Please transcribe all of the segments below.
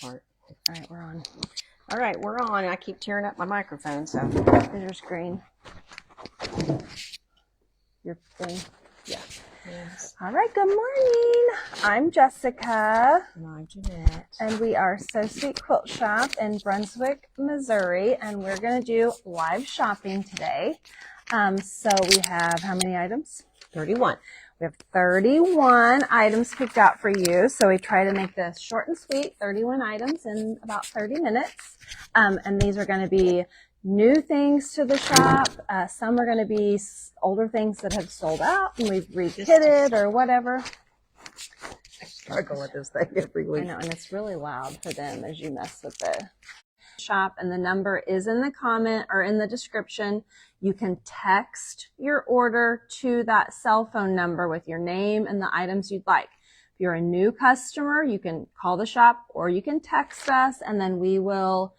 part. All right, we're on. All right, we're on. I keep tearing up my microphone, so Is your screen? Your thing? Yeah. yes. All right, good morning. I'm Jessica. And I'm Jeanette. And we are So Sweet Quilt Shop in Brunswick, Missouri. And we're going to do live shopping today. So we have how many items? 31. We have 31 items picked out for you. So we try to make this short and sweet, 31 items in about 30 minutes. And these are going to be new things to the shop. Some are going to be older things that have sold out and we've rekitted or whatever. I struggle with this thing every week. I know, and it's really loud for them as you mess with the shop. And the number is in the comment or in the description. You can text your order to that cell phone number with your name and the items you'd like. If you're a new customer, you can call the shop or you can text us, and then we will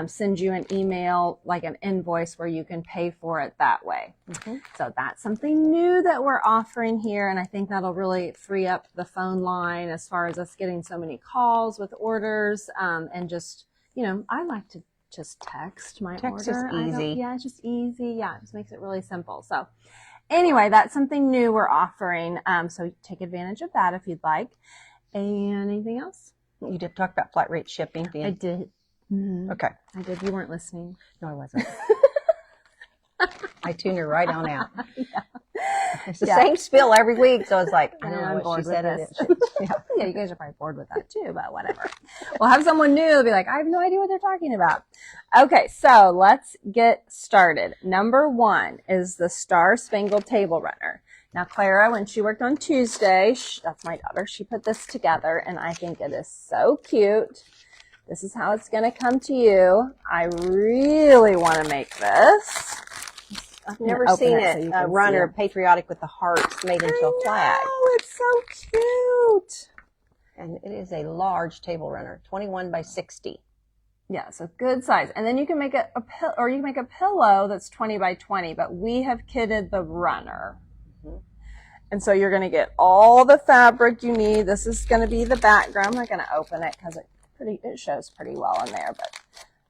send you an email, like an invoice, where you can pay for it that way. Mm-hmm. So that's something new that we're offering here, and I think that'll really free up the phone line as far as us getting so many calls with orders, and just, you know, I like to just text my order. Text is easy. Yeah, it's just easy. Yeah, it just makes it really simple. So anyway, that's something new we're offering. So take advantage of that if you'd like. And anything else? You did talk about flat rate shipping. I did. Mm-hmm. Okay. I did. You weren't listening. No, I wasn't. I tuned her right on out. Yeah. It's the same spiel every week, so it's like, I don't know what she said. Yeah, you guys are probably bored with that too, but whatever. We'll have someone new. They'll be like, I have no idea what they're talking about. Okay, so let's get started. Number 1 is the Star Spangled Table Runner. Now, Clara, when she worked on Tuesday, that's my daughter, she put this together, and I think it is so cute. This is how it's going to come to you. I really want to make this. I've never seen it runner patriotic with the hearts made into a flag. Oh, it's so cute. And it is a large table runner, 21 by 60. Yeah, so good size. And then you can make a pillow, or you can make a pillow that's 20 by 20, but we have kitted the runner. Mm-hmm. And so you're going to get all the fabric you need. This is going to be the background. I'm not going to open it because it shows pretty well in there, but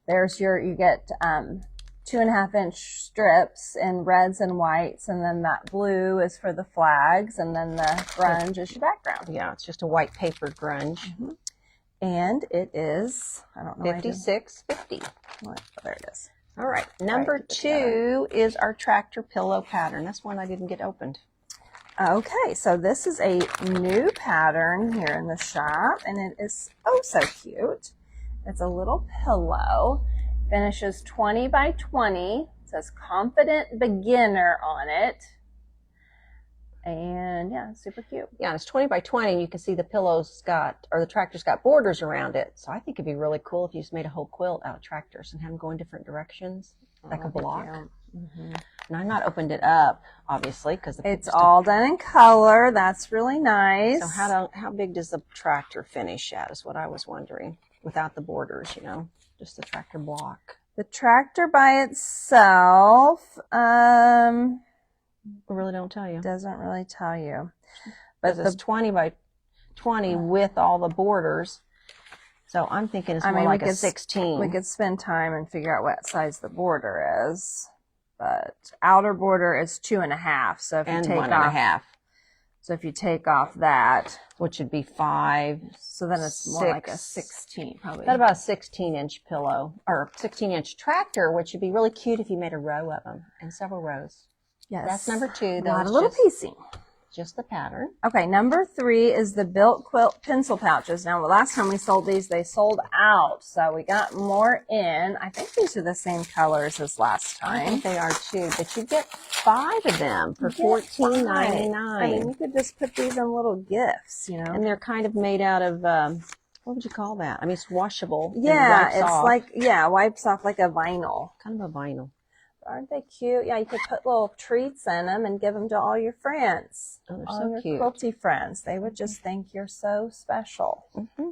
there's you get 2.5-inch strips in reds and whites, and then that blue is for the flags, and then the grunge is your background. Yeah, it's just a white paper grunge. Mm-hmm. And it is, I don't know, $56.50. There it is. All right, number 2 is our tractor pillow pattern. That's one I didn't get opened. Okay, so this is a new pattern here in the shop, and it is oh so cute. It's a little pillow. Finishes 20 by 20. It says Confident Beginner on it. And yeah, super cute. Yeah, it's 20 by 20, and you can see the the tractor's got borders around it. So I think it'd be really cool if you just made a whole quilt out of tractors and had them go in different directions, like a block. Mm-hmm. And I've not opened it up, obviously, because it's all done in color. That's really nice. So how big does the tractor finish at is what I was wondering, without the borders, you know. Just the tractor block. The tractor by itself, really don't tell you. Doesn't really tell you. But it's 20 by 20 with all the borders. So I'm thinking it's more like a 16. We could spend time and figure out what size the border is. But outer border is 2.5. So if you take 1.5. So if you take off that, which would be 5, so then it's more like a 16, probably. Got about a 16-inch pillow, or 16-inch tractor, which would be really cute if you made a row of them, and several rows. Yes. That's number 2. Not a little piecing. Just the pattern. Okay, number 3 is the Built Quilt pencil pouches. Now, the last time we sold these, they sold out, so we got more in. I think these are the same colors as last time. I think they are too, but you get 5 of them for $14.99. I mean, you could just put these in little gifts, you know. And they're kind of made out of, what would you call that? I mean, it's washable. Yeah, it's like, wipes off like a vinyl. Kind of a vinyl. Aren't they cute? Yeah, you could put little treats in them and give them to all your friends. Oh, they're all so cute. Quilty friends. They would just think you're so special. Mm-hmm.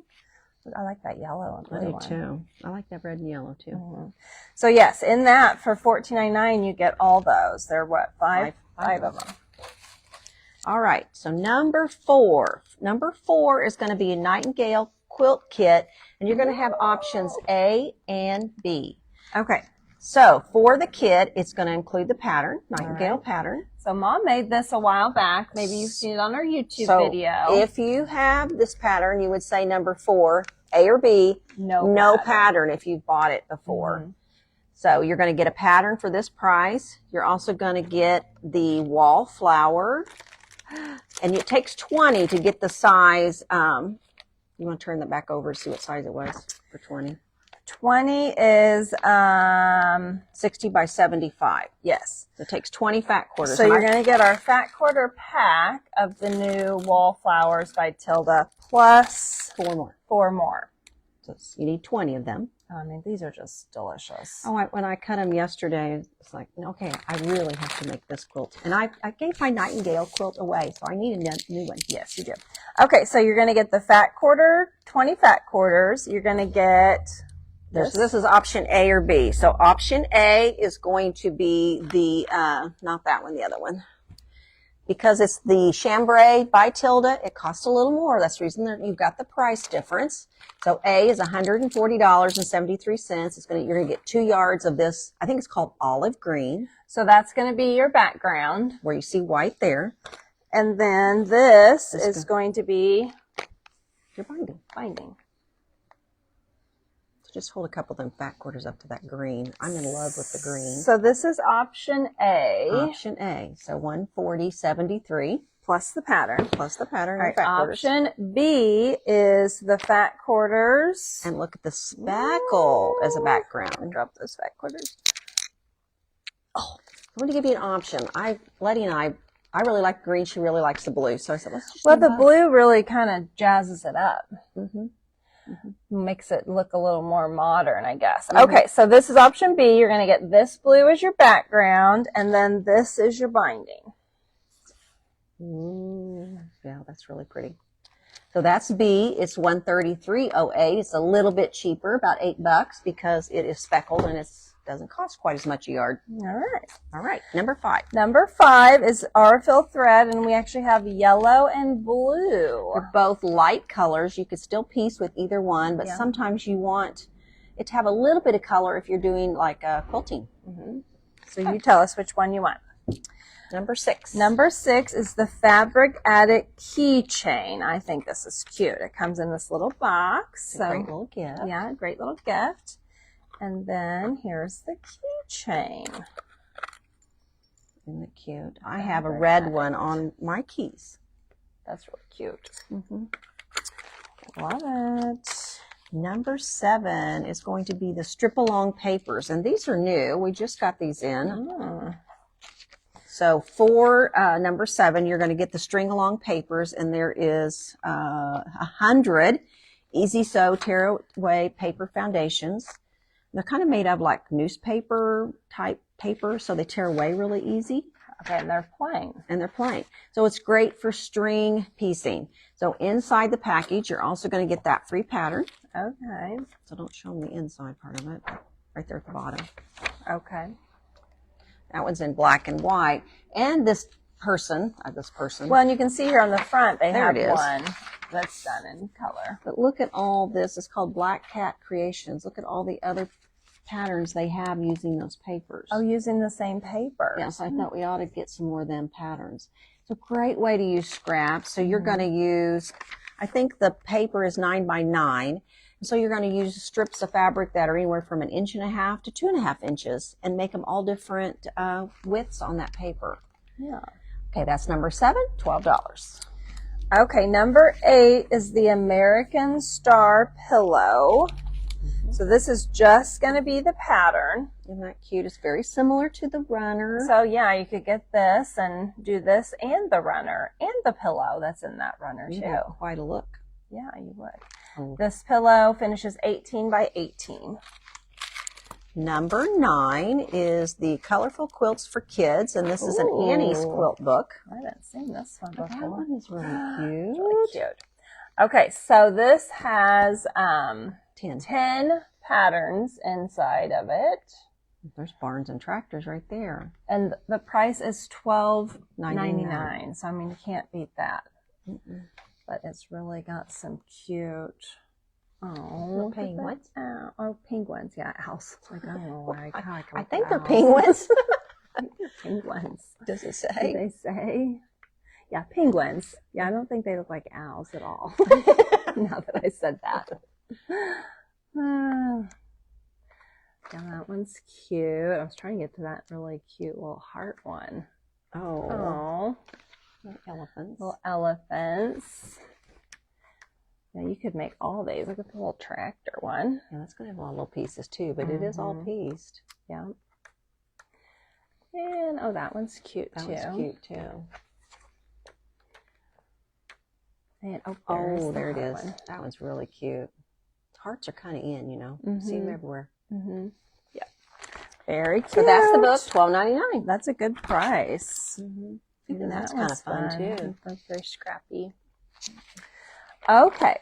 I like that yellow and blue one. I do too. I like that red and yellow too. Mm-hmm. So yes, in that for $14.99 you get all those. There are what, five of them. All right. So number 4. Number 4 is going to be a Nightingale quilt kit, and you're going to have options A and B. Okay. So for the kit, it's going to include the pattern, Nightingale pattern. So Mom made this a while back. Maybe you've seen it on our YouTube video. If you have this pattern, you would say number 4, A or B, no pattern if you've bought it before. Mm-hmm. So you're going to get a pattern for this price. You're also going to get the wallflower. And it takes 20 to get the size. You want to turn that back over to see what size it was for 20? 20 is 60 by 75. Yes. So it takes 20 fat quarters. So you're going to get our fat quarter pack of the new Wallflowers by Tilda plus 4 more. 4 more. So you need 20 of them. I mean, these are just delicious. Oh, when I cut them yesterday, it's like, okay, I really have to make this quilt. And I gave my Nightingale quilt away, so I need a new one. Yes, you do. Okay, so you're going to get the fat quarter, 20 fat quarters. You're going to get... This is option A or B. So option A is going to be the, not that one, the other one. Because it's the chambray by Tilda, it costs a little more. That's the reason that you've got the price difference. So A is $140.73. You're going to get 2 yards of this. I think it's called olive green. So that's going to be your background. Where you see white there. And then this is going to be your binding. Just hold a couple of them fat quarters up to that green. I'm in love with the green. So this is option A. Option A. So 140.73 plus the pattern. Plus the pattern. All right, option B is the fat quarters. And look at the spackle as a background. Drop those fat quarters. Oh, I'm going to give you an option. Letty and I really like green. She really likes the blue. So I said, let's just the blue really kind of jazzes it up. Mm-hmm. Mm-hmm. Makes it look a little more modern, I guess. Mm-hmm. Okay, so this is option B. You're going to get this blue as your background, and then this is your binding. Yeah, that's really pretty. So that's B. It's $133.08. It's a little bit cheaper, about $8, because it is speckled and it doesn't cost quite as much a yard. All right. Number 5. Number 5 is Aurifil thread, and we actually have yellow and blue. They're both light colors. You could still piece with either one, but sometimes you want it to have a little bit of color if you're doing like quilting. Mm-hmm. So you tell us which one you want. Number 6. Number 6 is the Fabric Addict keychain. I think this is cute. It comes in this little box. Great little gift. Yeah, great little gift. And then here's the keychain. Isn't it cute? I have a red one on my keys. That's really cute. Mm-hmm. Love it. Number 7 is going to be the strip-along papers. And these are new. We just got these in. Mm. So for number 7, you're going to get the string-along papers. And there is 100 Easy Sew tear-away paper foundations. They're kind of made of like newspaper type paper, so they tear away really easy. Okay, and they're plain. So it's great for string piecing. So inside the package, you're also going to get that free pattern. Okay. So don't show them the inside part of it, right there at the bottom. Okay. That one's in black and white. And this person. Well, and you can see here on the front, they there have one that's done in color. But look at all this. It's called Black Cat Creations. Look at all the other patterns they have using those papers. Oh, using the same paper. Yes, I thought we ought to get some more of them patterns. It's a great way to use scraps. So you're going to use, I think the paper is 9 by 9. So you're going to use strips of fabric that are anywhere from 1.5 inches to 2.5 inches and make them all different widths on that paper. Yeah. Okay, that's number 7, $12. Okay, number 8 is the American Star Pillow. So this is just going to be the pattern. Isn't that cute? It's very similar to the runner. So yeah, you could get this and do this and the runner and the pillow that's in that runner too. Yeah, quite a look. Yeah, you would. Oh. This pillow finishes 18 by 18. Number 9 is the Colorful Quilts for Kids, and this is an Annie's quilt book. I haven't seen this one before. That one is really cute. Really cute. Okay, so this has 10 patterns inside of it. There's barns and tractors right there. And the price is $12.99. So, I mean, you can't beat that. Mm-mm. But it's really got some cute Oh, penguins. Oh, penguins. Yeah, owls. Like, I don't know why. I think they're penguins. I think they're penguins. Does it Do say? they say? Yeah, penguins. Yeah, I don't think they look like owls at all. Now that I said that. Yeah, that one's cute. I was trying to get to that really cute little heart one. Oh. Elephants. Little elephants. Yeah, you could make all these. Look at the little tractor one. Yeah, that's going to have a lot of little pieces too, but it is all pieced. Yeah. And, oh, that one's cute That too. one's cute too. And, there it is. That one's really cute. Hearts are kind of in, you know. See them everywhere. Yeah. Very cute. So that's the book, $12.99. That's a good price. And that's kind of fun too. That's very scrappy. Okay.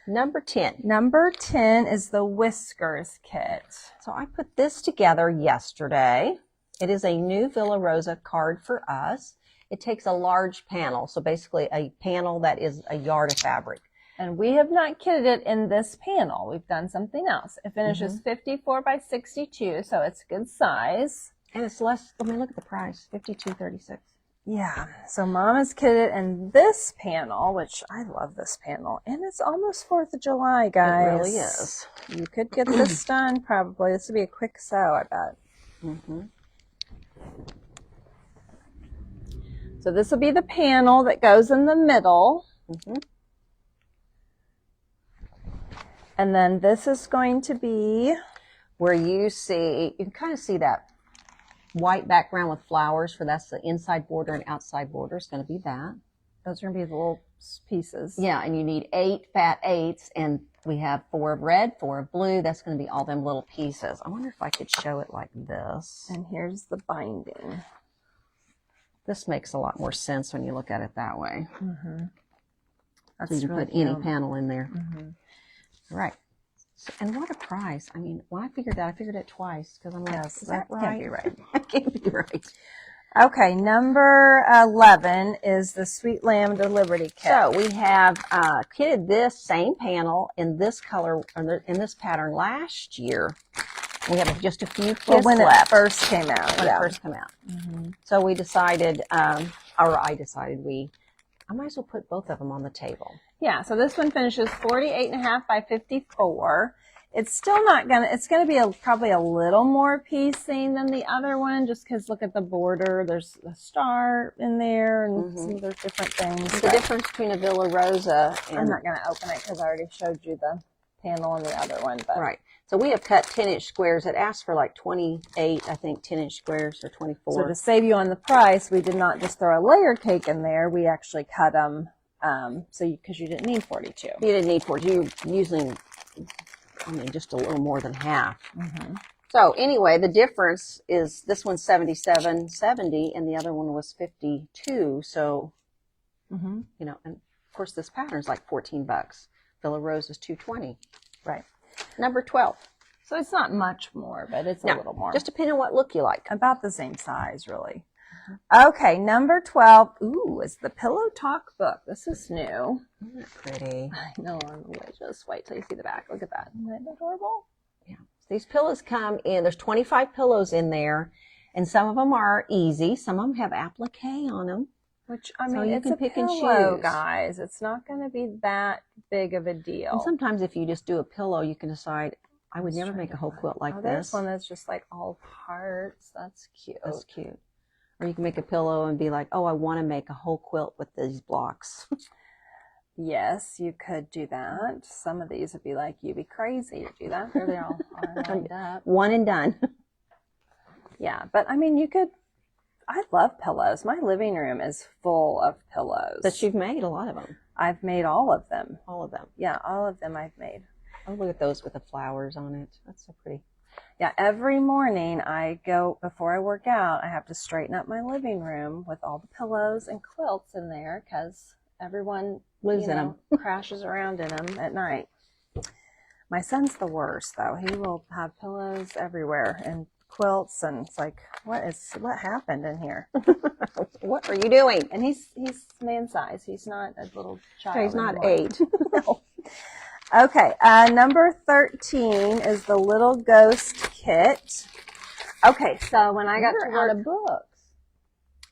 Number 10. Number 10 is the Whiskers Kit. So I put this together yesterday. It is a new Villa Rosa card for us. It takes a large panel, so basically a panel that is a yard of fabric. And we have not kitted it in this panel. We've done something else. It finishes 54 by 62, so it's good size. And it's less, I mean, look at the price, $52.36. Yeah, so Mama's kitted in this panel, which I love this panel. And it's almost 4th of July, guys. It really is. You could get this done probably. This would be a quick sew, I bet. So this will be the panel that goes in the middle. And then this is going to be where you can kind of see that white background with flowers, for that's the inside border and outside border is going to be that. Those are going to be the little pieces. Yeah, and you need 8 fat 8s, and we have 4 of red, 4 of blue. That's going to be all them little pieces. I wonder if I could show it like this. And here's the binding. This makes a lot more sense when you look at it that way. That's so you can really put any cute. panel in there. Right. So, and what a price. I mean, when I figured that, I figured it twice because I'm like, Yes, is that right? Can't be right. That can't be right. Okay, number 11 is the Sweet Lamb to Liberty Kit. So we have kitted this same panel in this color, in this pattern last year. We have just a few kits when left. it first came out. When it first came out. So we decided, I decided I might as well put both of them on the table. Yeah, so this one finishes 48.5 by 54. It's still not it's going to be probably a little more piecing than the other one, just because look at the border. There's a star in there and some other different things. The difference between a Villa Rosa and... I'm not going to open it because I already showed you the panel on the other one. But. Right. So we have cut 10-inch squares. It asks for like 28, I think, 10-inch squares or 24. So to save you on the price, we did not just throw a layer cake in there. We actually cut them because you didn't need 42. You didn't need 42. You were using, I mean, just a little more than half. So anyway, the difference is this one's 77.70 and the other one was 52. So, you know, and of course this pattern is like $14. Villa Rose is $2.20. Right. Number 12. So it's not much more, but it's a little more. Just depending on what look you like. About the same size, really. Okay, number 12. Ooh, is the Pillow Talk book. This is new. Isn't that pretty? I know. Just wait till you see the back. Look at that. Isn't that adorable? Yeah. These pillows come in. There's 25 pillows in there, and some of them are easy. Some of them have applique on them. Which, I mean, so you it's can a pick pillow, and choose. Guys. It's not going to be that big of a deal. And sometimes if you just do a pillow, you can decide, I would never make a whole quilt like There's this. one that's just like all hearts. That's cute. That's cute. Or you can make a pillow and be like, oh, I want to make a whole quilt with these blocks. Yes, you could do that. Some of these would be like, you'd be crazy to do that. There they all are lined up. One and done. Yeah, but I mean, you could, I love pillows. My living room is full of pillows. But you've made a lot of them. I've made all of them. All of them. Yeah, all of them I've made. Oh, look at those with the flowers on it. That's so pretty. Yeah, every morning before I work out, I have to straighten up my living room with all the pillows and quilts in there because everyone lives in them, crashes around in them at night. My son's the worst, though. He will have pillows everywhere and quilts, and it's like, what happened in here? What are you doing? And he's man size. He's not a little child. So he's not anymore. 8. No. Okay, number 13 is the Little Ghost Kit. Okay, so when I got to out of books.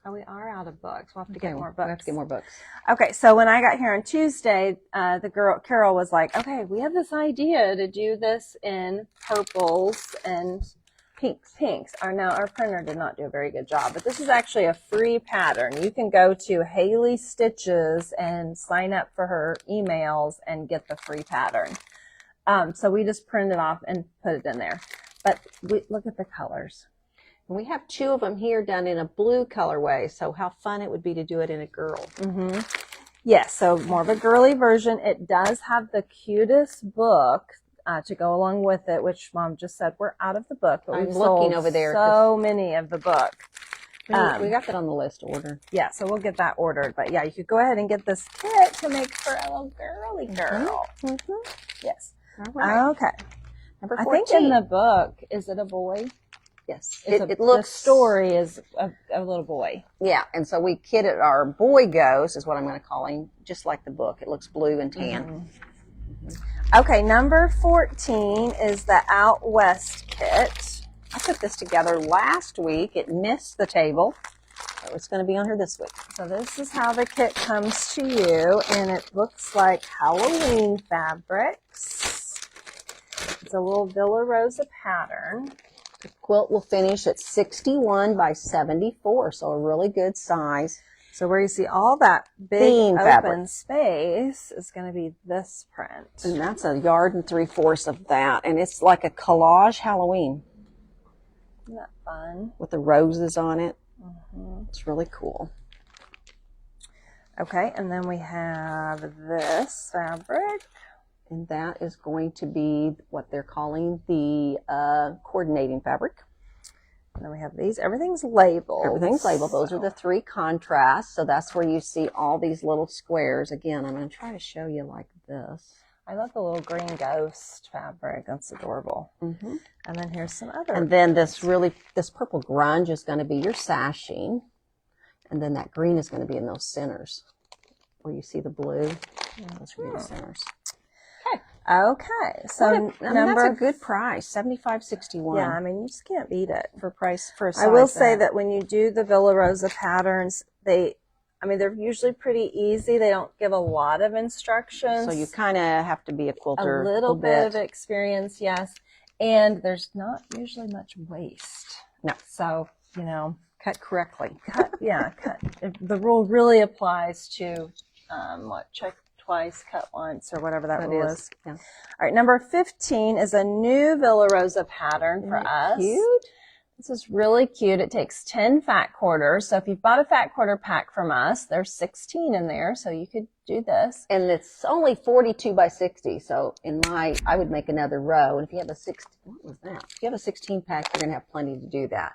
Oh, we are out of books. We'll have to get more books. We'll have to get more books. Okay, so when I got here on Tuesday, the girl, Carol, was like, okay, we have this idea to do this in purples and pinks. Our printer did not do a very good job, but this is actually a free pattern. You can go to Haley Stitches and sign up for her emails and get the free pattern. So we just printed it off and put it in there. But look at the colors. We have 2 of them here done in a blue colorway, so how fun it would be to do it in a girl. Mm-hmm. Yes, so more of a girly version. It does have the cutest book to go along with it, which Mom just said we're out of the book, but we've sold over there so many of the book. We got that on the list to order. Yeah, so we'll get that ordered. But yeah, you could go ahead and get this kit to make for a little girly girl. Mm-hmm. Yes. All right. Okay. Number 14. I think in the book, is it a boy? Yes. It looks. The story is a little boy. Yeah, and so we kitted our boy ghost, is what I'm going to call him, just like the book. It looks blue and tan. Mm-hmm. Okay, number 14 is the Out West kit. I put this together last week. It missed the table. So it's going to be on here this week. So this is how the kit comes to you, and it looks like Halloween fabrics. It's a little Villa Rosa pattern. The quilt will finish at 61 by 74, so a really good size. So where you see all that big open space is going to be this print. And that's 1 3/4 yards of that. And it's like a collage Halloween. Isn't that fun? With the roses on it. Mm-hmm. It's really cool. Okay, and then we have this fabric. And that is going to be what they're calling the coordinating fabric. And then we have these. Everything's labeled. Everything's labeled. Those are the 3 contrasts. So that's where you see all these little squares. Again, I'm going to try to show you like this. I love the little green ghost fabric. That's adorable. Mm-hmm. And then here's some other. And then this purple grunge is going to be your sashing. And then that green is going to be in those centers where you see the blue. Those are the centers. Okay, so that's a good price, $75.61. Yeah, I mean you just can't beat it for a size. I will say that when you do the Villa Rosa patterns, they're usually pretty easy. They don't give a lot of instructions, so you kind of have to be a quilter. A little bit of experience, yes, and there's not usually much waste. No, so cut correctly. Cut. The rule really applies to check twice, cut once, or whatever that rule is. Yeah. All right, number 15 is a new Villa Rosa pattern for us. Cute. This is really cute. It takes 10 fat quarters. So if you've bought a fat quarter pack from us, there's 16 in there, so you could do this. And it's only 42 by 60. So I would make another row. And if you have what was that? If you have a 16 pack, you're going to have plenty to do that.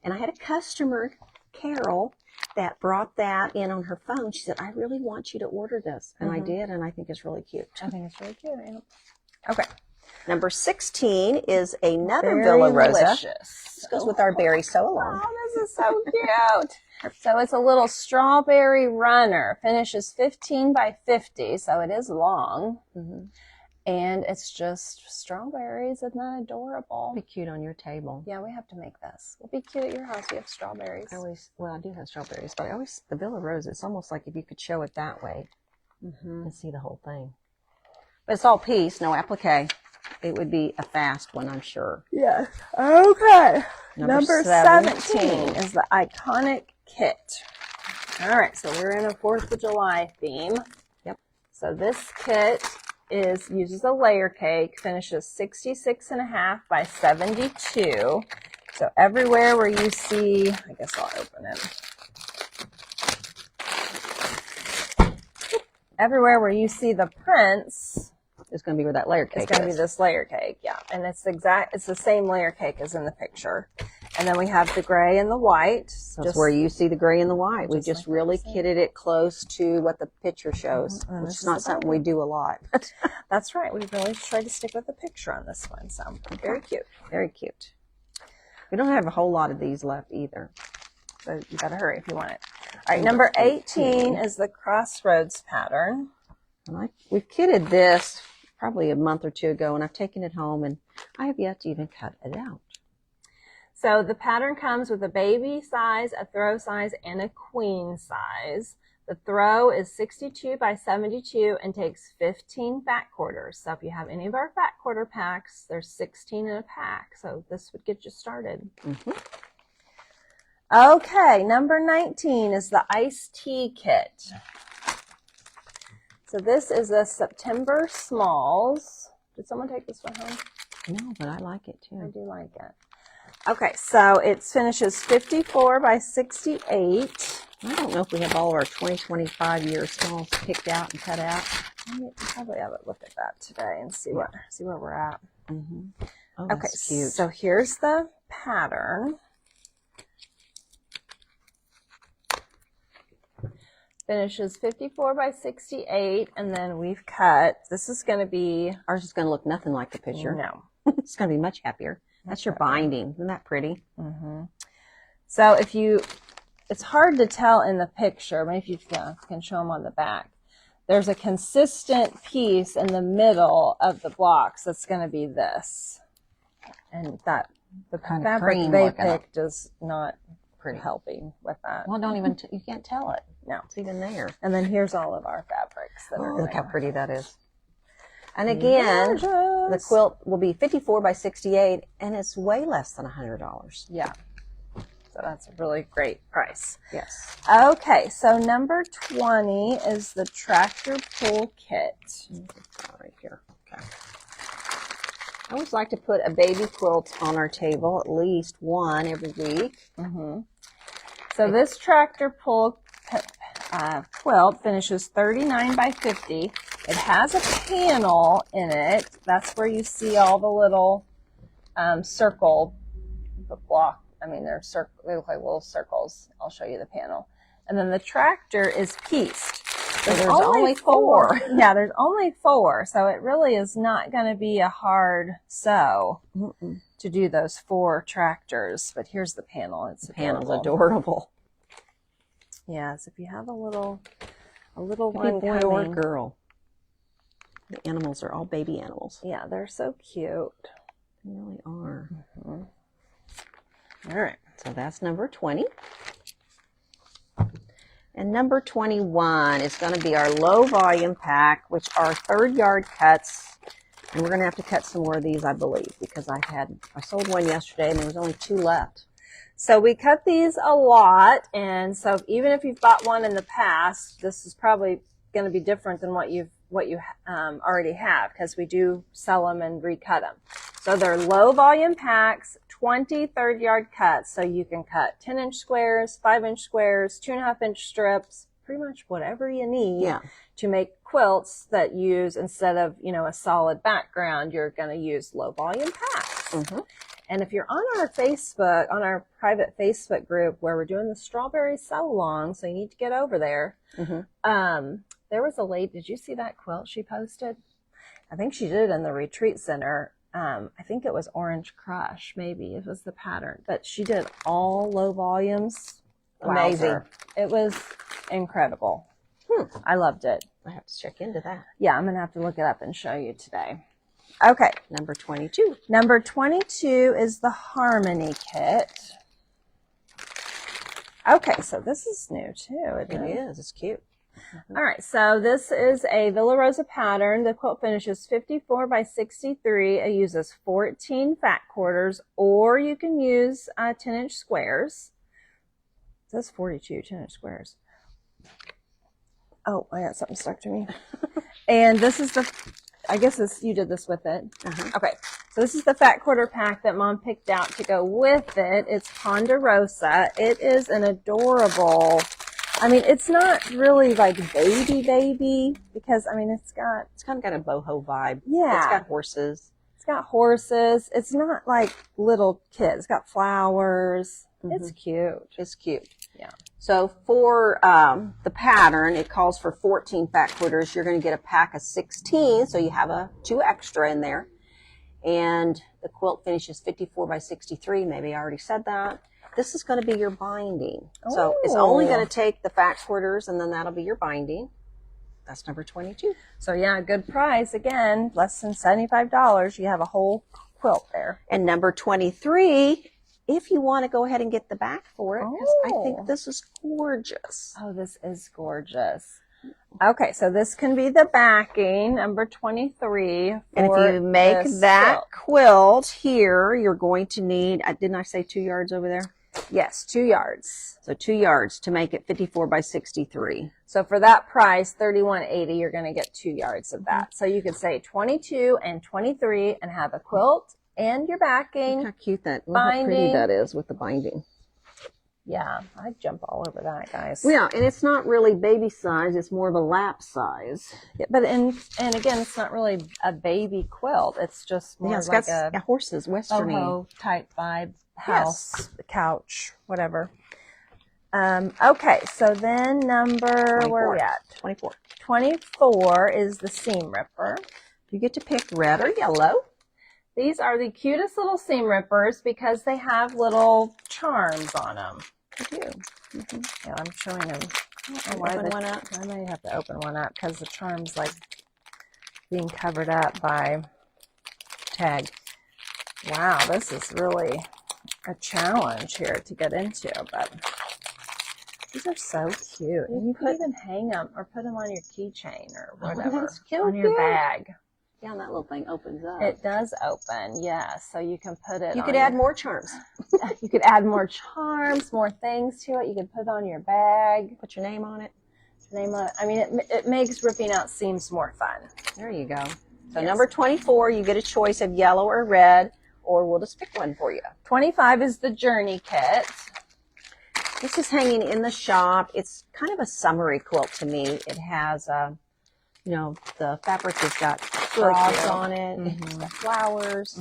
And I had a customer, Carol, that brought that in on her phone. She said, I really want you to order this. And I did, and I think it's really cute. I think it's really cute. Yeah. Okay. Number 16 is another Very Villa Rosa. Delicious. This goes with our berry sew-along. Oh, this is so cute. So it's a little strawberry runner. Finishes 15 by 50, so it is long. Mm-hmm. And it's just strawberries. Isn't that adorable? Be cute on your table. Yeah, we have to make this. We'll be cute at your house. You have strawberries. I do have strawberries, but the Villa Rosa, it's almost like if you could show it that way and see the whole thing. But it's all piece, no applique. It would be a fast one, I'm sure. Yes. Okay. Number 17 is the Iconic Kit. All right, so we're in a 4th of July theme. Yep. So this kit uses a layer cake, finishes 66.5 by 72. So everywhere where you see, I guess I'll open it. Everywhere where you see the prints is going to be where that layer cake is. It's going to be this layer cake, yeah. And it's the same layer cake as in the picture. And then we have the gray and the white. That's where you see the gray and the white. We just really kitted it close to what the picture shows, which is not something we do a lot. That's right. We really tried to stick with the picture on this one. So very cute. Very cute. We don't have a whole lot of these left either. So you got to hurry if you want it. All right, number 18 is the Crossroads Pattern. We've kitted this probably a month or two ago, and I've taken it home, and I have yet to even cut it out. So the pattern comes with a baby size, a throw size, and a queen size. The throw is 62 by 72 and takes 15 fat quarters. So if you have any of our fat quarter packs, there's 16 in a pack. So this would get you started. Okay, number 19 is the iced tea kit. So this is a September Smalls. Did someone take this one home? No, but I like it too. I do like it. Okay, so it finishes 54 by 68. I don't know if we have all of our 20-25 year smalls picked out and cut out. I'll probably have a look at that today and see where we're at. Oh, Okay, that's cute. so here's the pattern. Finishes 54 by 68, and then we've cut. This is going to be... Ours is going to look nothing like the picture. No. It's going to be much happier. That's your binding. Isn't that pretty? So if you... It's hard to tell in the picture. Maybe if you can show them on the back. There's a consistent piece in the middle of the blocks that's going to be this. And that the kind of fabric cream they looking. picked is not Pretty. helping with that. Well, don't even, you can't tell it. No. It's even there. And then here's all of our fabrics. That are Look how there. pretty that is. And again, the quilt will be 54 by 68, and it's way less than $100. Yeah. So that's a really great price. Yes. Okay, so number 20 is the tractor pull kit. Right here. Okay. I always like to put a baby quilt on our table, at least one every week. So this tractor pull quilt finishes 39 by 50. It has a panel in it. That's where you see all the little circle block. I mean, they look like little circles. I'll show you the panel. And then the tractor is pieced. So there's only four. Yeah, there's only 4. So it really is not going to be a hard sew to do those 4 tractors. But here's the panel. It's the panel's adorable. Yes, if you have a little Could one be boy or coming. girl. The animals are all baby animals. Yeah, they're so cute. They really are. All right. So that's number 20. And number 21 is going to be our low volume pack, which are 3rd yard cuts. And we're going to have to cut some more of these, I believe, because I sold one yesterday and there was only 2 left. So we cut these a lot, and so even if you've bought one in the past, this is probably going to be different than what you already have, because we do sell them and recut them. So they're low volume packs, 20 3rd yard cuts. So you can cut 10-inch squares, 5-inch squares, 2.5-inch strips, pretty much whatever you need to make quilts that use, instead of, a solid background, you're going to use low volume packs. And if you're on our Facebook, on our private Facebook group where we're doing the strawberry sew along, so you need to get over there. There was a lady, did you see that quilt she posted? I think she did it in the retreat center. I think it was Orange Crush, maybe it was the pattern, but she did all low volumes. Amazing. Wowzer. It was incredible. I loved it. I have to check into that. Yeah, I'm going to have to look it up and show you today. Okay. Number 22. Number 22 is the Harmony kit. Okay, so this is new too. It is. It's cute. All right, so this is a Villa Rosa pattern. The quilt finishes 54 by 63. It uses 14 fat quarters, or you can use 10-inch squares. It says 42 10-inch squares. Oh, I got something stuck to me. And this is I guess you did this with it. Okay, so this is the fat quarter pack that Mom picked out to go with it. It's Ponderosa. It is an adorable, it's not really like baby, because, it's kind of got a boho vibe. Yeah. It's got horses. It's got horses. It's not like little kids. It's got flowers. It's cute. It's cute. Yeah. So for the pattern, it calls for 14 fat quarters. You're going to get a pack of 16, so you have 2 extra in there. And the quilt finishes 54 by 63. Maybe I already said that. This is going to be your binding. So it's only going to take the fat quarters, and then that'll be your binding. That's number 22. So yeah, good price. Again, less than $75. You have a whole quilt there. And number 23, if you want to go ahead and get the back for it, 'cause I think this is gorgeous. Oh, this is gorgeous. Okay, so this can be the backing, number 23. And if you make that quilt here, you're going to need, didn't I say 2 yards over there? Yes, 2 yards. So 2 yards to make it 54 by 63. So for that price, $31.80, you're going to get 2 yards of that. So you could say 22 and 23 and have a quilt and your backing. Look how cute that, how pretty that is with the binding. Yeah, I'd jump all over that, guys. Yeah, and it's not really baby size, it's more of a lap size. Yeah, but and again, it's not really a baby quilt. It's just more it's like got a horses, westerny boho type vibe, house, couch, whatever. Okay, so then number, 24. where are we at? 24. 24 is the seam ripper. You get to pick red or yellow. These are the cutest little seam rippers because they have little charms on them. Yeah, I'm showing them. Open one up. I may have to open one up because the charm's like being covered up by tag. Wow, this is really a challenge here to get into, but these are so cute. And you could even hang them or put them on your keychain or whatever. That's cute. On your bag. Yeah, and that little thing opens up. It does open, yeah. So you can put it You on could add more charms. You could add more charms, more things to it. You could put it on your bag. Put your name on it. Name on it. I mean, it makes ripping out seams more fun. There you go. So Yes. number 24, you get a choice of yellow or red, or we'll just pick one for you. 25 is the Journey Kit. This is hanging in the shop. It's kind of a summery quilt to me. It has, you know, the fabric has got frogs on it. It's got flowers.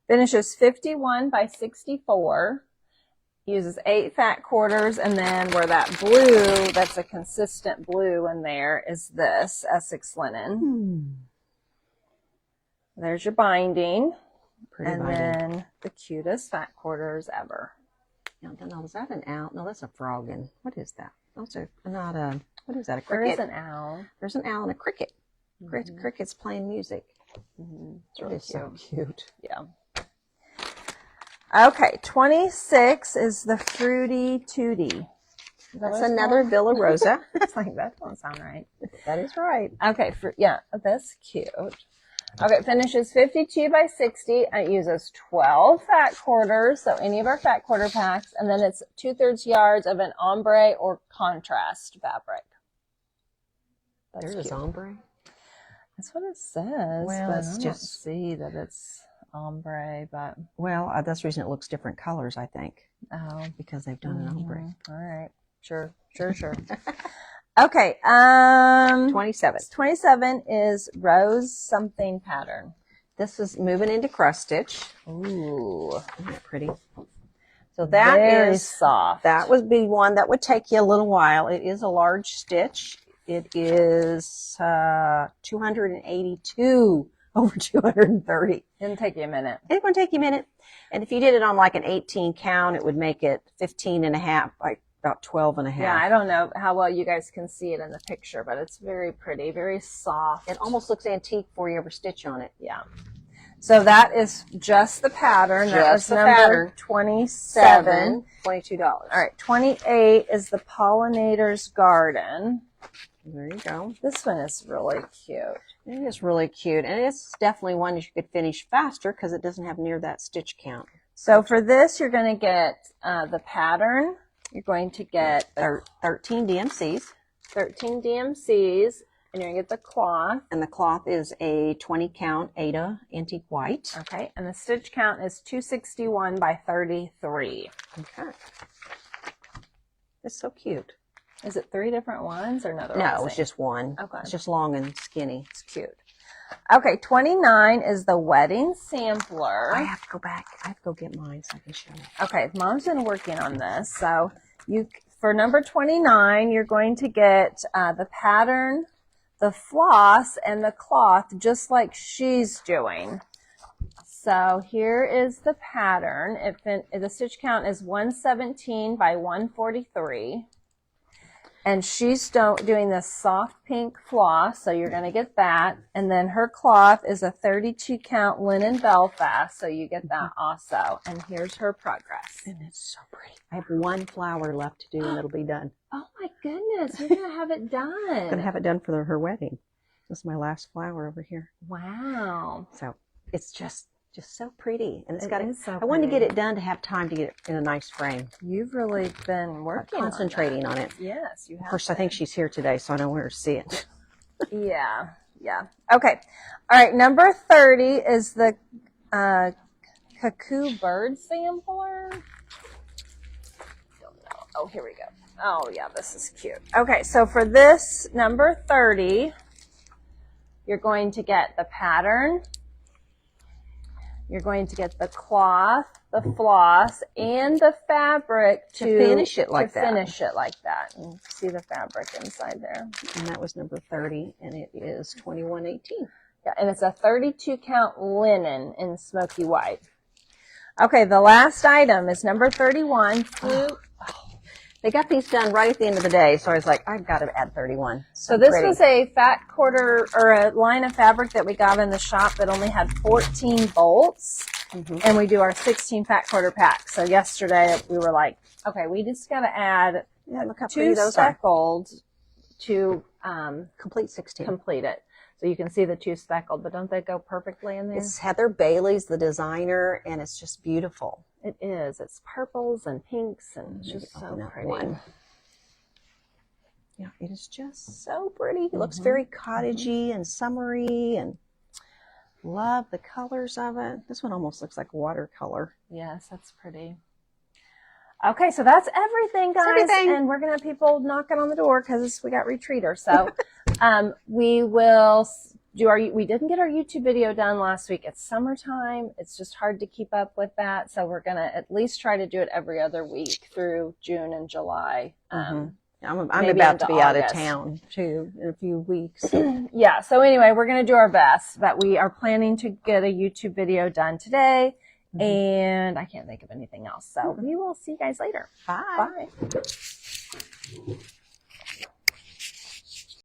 Finishes 51 by 64. Uses 8 fat quarters, and then where that blue, that's a consistent blue in there, is this Essex linen. There's your binding. Pretty and binding. Then the cutest fat quarters ever. Now, is that an owl? No, that's a froggen. What is that? Those are not a, what is that, a There cricket? is an owl. There's an owl and a cricket. Cricket's playing music. It's really so cute. Yeah. Okay, 26 is the Fruity Tutti. That's another Villa Rosa. It's like, that don't sound right. That is right. Okay, yeah, that's cute. Okay, it finishes 52 by 60 and it uses 12 fat quarters, so any of our fat quarter packs, and then it's 2/3 yards of an ombre or contrast fabric. There's cute. ombre. That's what it says. Well, but it's I don't just see that it's ombre, but well, that's the reason it looks different colors, I think, oh, because they've done an ombre. all right, sure. Okay, 27. 27 is Rose something pattern. This is moving into cross stitch. Ooh, Isn't that pretty? So that very is soft. That would be one that would take you a little while. It is a large stitch. It is 282 over 230. Didn't take you a minute. It's going to take you a minute. And if you did it on like an 18 count, it would make it 15 and a half, like about 12 and a half. Yeah, I don't know how well you guys can see it in the picture, but it's very pretty, very soft. It almost looks antique before you ever stitch on it. Yeah. So that is just the pattern. That was Just the number pattern. 27. $22. All right, 28 is the Pollinator's Garden. There you go. This one is really cute. It is really cute. And it's definitely one you could finish faster because it doesn't have near that stitch count. So for this, you're going to get the pattern. You're going to get 13 DMCs. 13 DMCs, and you're going to get the cloth. And the cloth is a 20 count Ada antique white. Okay, and the stitch count is 261 by 33. Okay. It's so cute. Is it 3 different ones or no? No, it's just one. Okay. It's just long and skinny. It's cute. Okay, 29 is the Wedding Sampler. I have to go back. I have to go get mine so I can show you. Okay, Mom's been working on this. So for number 29, you're going to get the pattern, the floss, and the cloth, just like she's doing. So here is the pattern. The stitch count is 117 by 143. And she's doing this soft pink floss, so you're going to get that. And then her cloth is a 32 count linen Belfast, so you get that also. And here's her progress. And it's so pretty. I have one flower left to do and it'll be done. Oh my goodness, you're going to have it done. I'm going to have it done for her wedding. This is my last flower over here. Wow. So it's just so pretty. And it's got so I wanted to get it done to have time to get it in a nice frame. You've really been working concentrating on it. Yes, you have. Of course, I think she's here today, so I don't want her to see it. Yeah. Okay. All right, number 30 is the Cuckoo bird sampler. Don't know. Oh, here we go. Oh, yeah, this is cute. Okay, so for this number 30, you're going to get the pattern. You're going to get the cloth, the floss, and the fabric to finish it like that. And see the fabric inside there. And that was number 30, and it is 21.18. Yeah, and it's a 32 count linen in smoky white. Okay, the last item is number 31, flute. They got these done right at the end of the day, so I was like, I've got to add 31. So this was a fat quarter, or a line of fabric that we got in the shop that only had 14 bolts, and we do our 16 fat quarter pack. So yesterday we were like, okay, we just got to add look how 2 speckled to complete 16. Complete it. So you can see the 2 speckled, but don't they go perfectly in there? It's Heather Bailey's the designer, and it's just beautiful. It is. It's purples and pinks, and it's just so pretty. Yeah, it is just so pretty. It looks very cottagey and summery, and love the colors of it. This one almost looks like watercolor. Yes, that's pretty. Okay, so that's everything, guys. And we're going to have people knocking on the door because we got retreaters. So we will we didn't get our YouTube video done last week. It's summertime. It's just hard to keep up with that. So we're going to at least try to do it every other week through June and July. I'm about to be out of town too in a few weeks. Yeah. So anyway, we're going to do our best, but we are planning to get a YouTube video done today. And I can't think of anything else. So we will see you guys later. Bye. Bye.